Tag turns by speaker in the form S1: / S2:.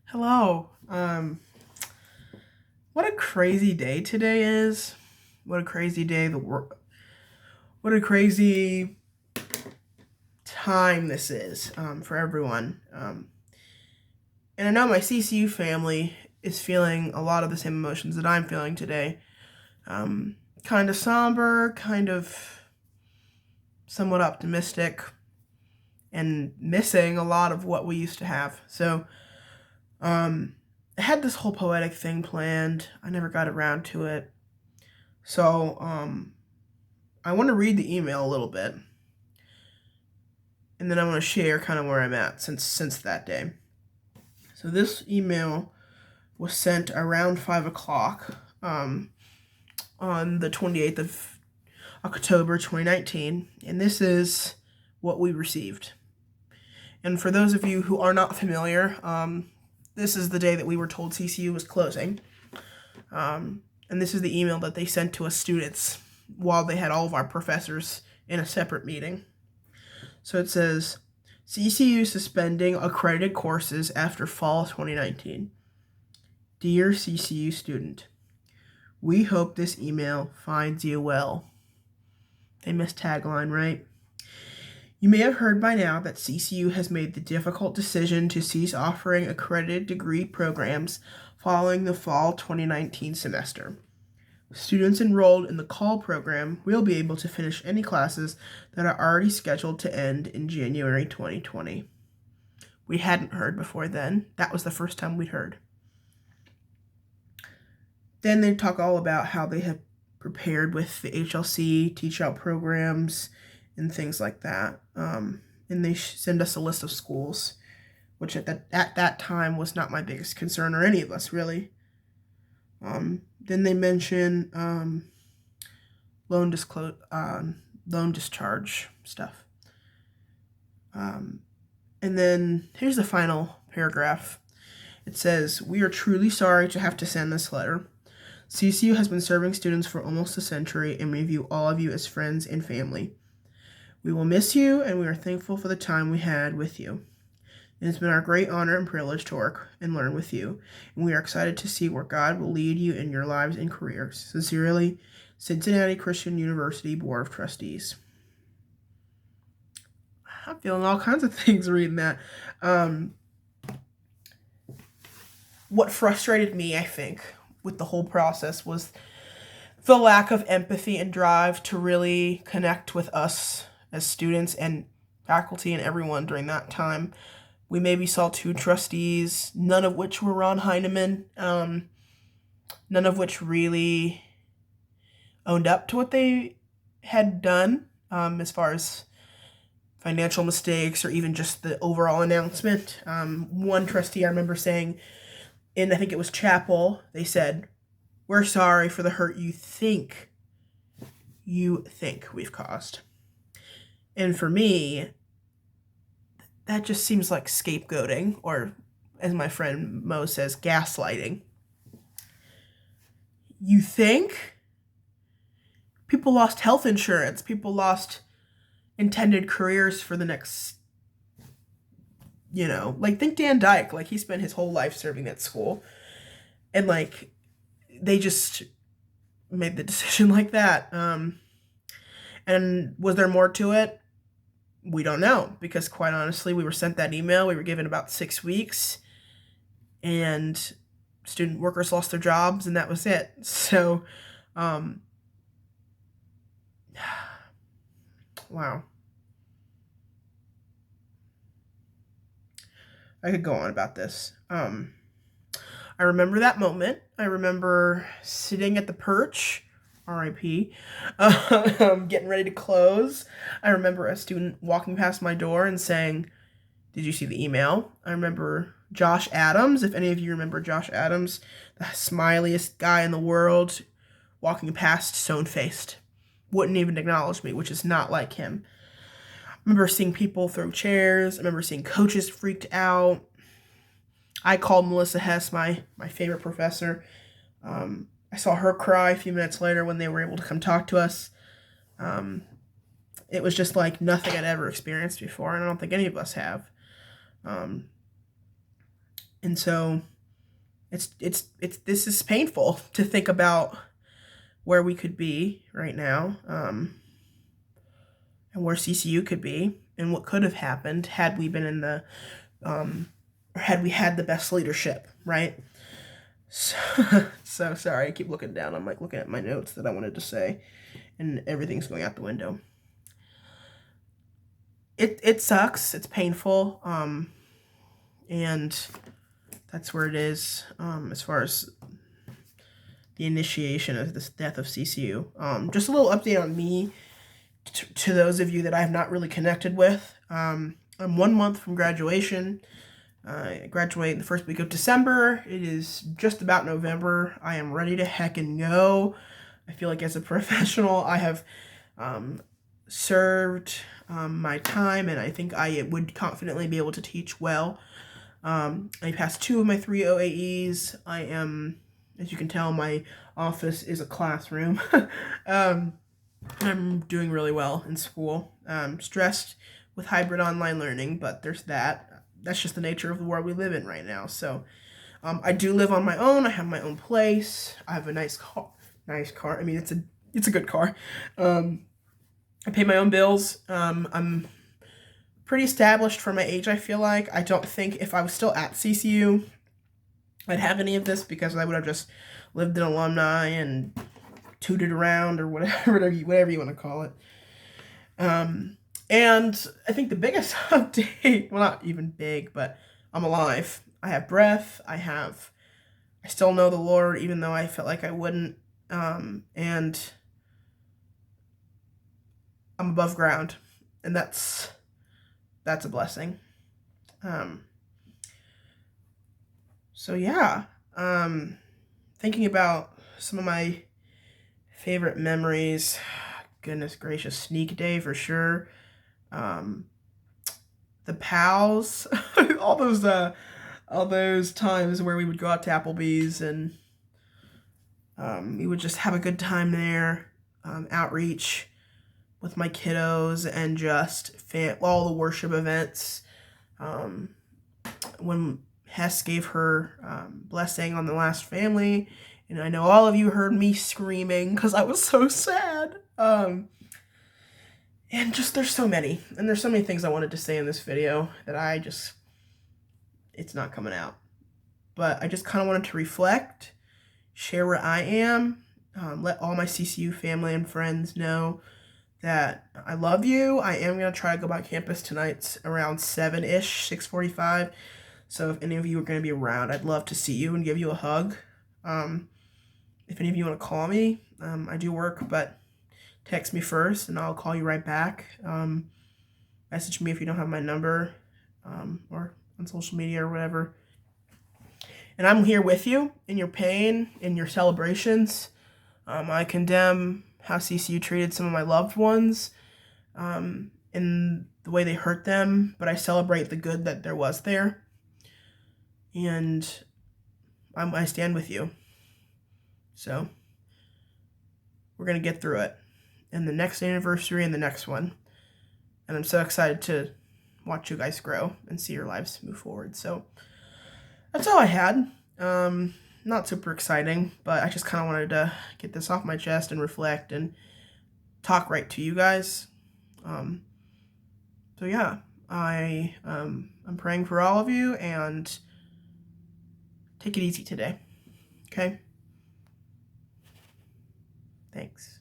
S1: Hello. What a crazy day today is. What a crazy day what a crazy time this is for everyone. And I know my CCU family is feeling a lot of the same emotions that I'm feeling today. Kind of somber, kind of somewhat optimistic, and missing a lot of what we used to have. So, I had this whole poetic thing planned. I never got around to it. So, I want to read the email a little bit, and then I want to share kind of where I'm at since that day. So this email was sent around 5 o'clock on the 28th of October 2019, and this is what we received. And for those of you who are not familiar, this is the day that we were told CCU was closing. And this is the email that they sent to us students while they had all of our professors in a separate meeting. So it says, CCU suspending accredited courses after fall 2019. Dear CCU student, we hope this email finds you well. Famous tagline, right? You may have heard by now that CCU has made the difficult decision to cease offering accredited degree programs following the fall 2019 semester. Students enrolled in the CALL program will be able to finish any classes that are already scheduled to end in January 2020. We hadn't heard before then. That was the first time we'd heard. Then they talk all about how they have prepared with the HLC, teach out programs, and things like that. And they send us a list of schools, which at that time was not my biggest concern, or any of us really. Then they mention loan discharge stuff. And then here's the final paragraph. It says, "We are truly sorry to have to send this letter. CCU has been serving students for almost a century, and we view all of you as friends and family. We will miss you, and we are thankful for the time we had with you. It has been our great honor and privilege to work and learn with you, and we are excited to see where God will lead you in your lives and careers. Sincerely, Cincinnati Christian University Board of Trustees." I'm feeling all kinds of things reading that. What frustrated me, I think, with the whole process was the lack of empathy and drive to really connect with us as students and faculty and everyone during that time. We maybe saw two trustees, none of which were Ron Heineman, none of which really owned up to what they had done as far as financial mistakes or even just the overall announcement. One trustee I remember saying, and I think it was chapel, they said, "We're sorry for the hurt you think we've caused." And for me, that just seems like scapegoating, or as my friend Mo says, gaslighting. You think? People lost health insurance. People lost intended careers for the next, like think Dan Dyke. Like he spent his whole life serving at school. And like they just made the decision like that. And was there more to it? We don't know, because quite honestly, we were sent that email. We were given about 6 weeks, and student workers lost their jobs, and that was it. So, wow. I could go on about this. I remember that moment. I remember sitting at the perch, RIP, getting ready to close. I remember a student walking past my door and saying, "Did you see the email?" I remember Josh Adams, if any of you remember Josh Adams, the smiliest guy in the world, walking past stone-faced. Wouldn't even acknowledge me, which is not like him. I remember seeing people throw chairs. I remember seeing coaches freaked out. I called Melissa Hess, my favorite professor. I saw her cry a few minutes later when they were able to come talk to us. It was just like nothing I'd ever experienced before, and I don't think any of us have. And so this is painful to think about where we could be right now, and where CCU could be, and what could have happened had we been in the, or had we had the best leadership, right? So, so sorry, I keep looking down. I'm like looking at my notes that I wanted to say, and everything's going out the window. It sucks. It's painful, and that's where it is, as far as the initiation of this death of CCU. Just a little update on me, to those of you that I have not really connected with. I'm 1 month from graduation. I graduate the first week of December. It is just about November. I am ready to heckin' go. I feel like as a professional, I have served my time, and I think I would confidently be able to teach well. I passed 2 of my 3 OAEs. I am, as you can tell, my office is a classroom. I'm doing really well in school. Stressed with hybrid online learning, but there's that. That's just the nature of the world we live in right now. So I do live on my own. I have my own place. I have a nice car. I mean, it's a good car. I pay my own bills. I'm pretty established for my age, I feel like. I don't think if I was still at CCU, I'd have any of this, because I would have just lived in alumni and tooted around, or whatever you want to call it. And I think the biggest update, well, not even big, but I'm alive. I have breath. I still know the Lord, even though I felt like I wouldn't. And I'm above ground, and that's a blessing. So yeah, thinking about some of my favorite memories. Goodness gracious, sneak day for sure. The pals, all those times where we would go out to Applebee's, and we would just have a good time there. Outreach with my kiddos, and just all the worship events. When Hess gave her blessing on the last family, and I know all of you heard me screaming because I was so sad. And just, there's so many things I wanted to say in this video that it's not coming out. But I just kind of wanted to reflect, share where I am, let all my CCU family and friends know that I love you. I am going to try to go by campus tonight around 7-ish, 6:45. So if any of you are going to be around, I'd love to see you and give you a hug. If any of you want to call me, I do work, but text me first, and I'll call you right back. Message me if you don't have my number, or on social media or whatever. And I'm here with you in your pain, in your celebrations. I condemn how CCU treated some of my loved ones, in the way they hurt them, but I celebrate the good that there was there. And I stand with you. So we're going to get through it. And the next anniversary and the next one. And I'm so excited to watch you guys grow and see your lives move forward. So that's all I had. Not super exciting, but I just kind of wanted to get this off my chest and reflect and talk right to you guys. So yeah, I'm praying for all of you, and take it easy today. Okay? Thanks.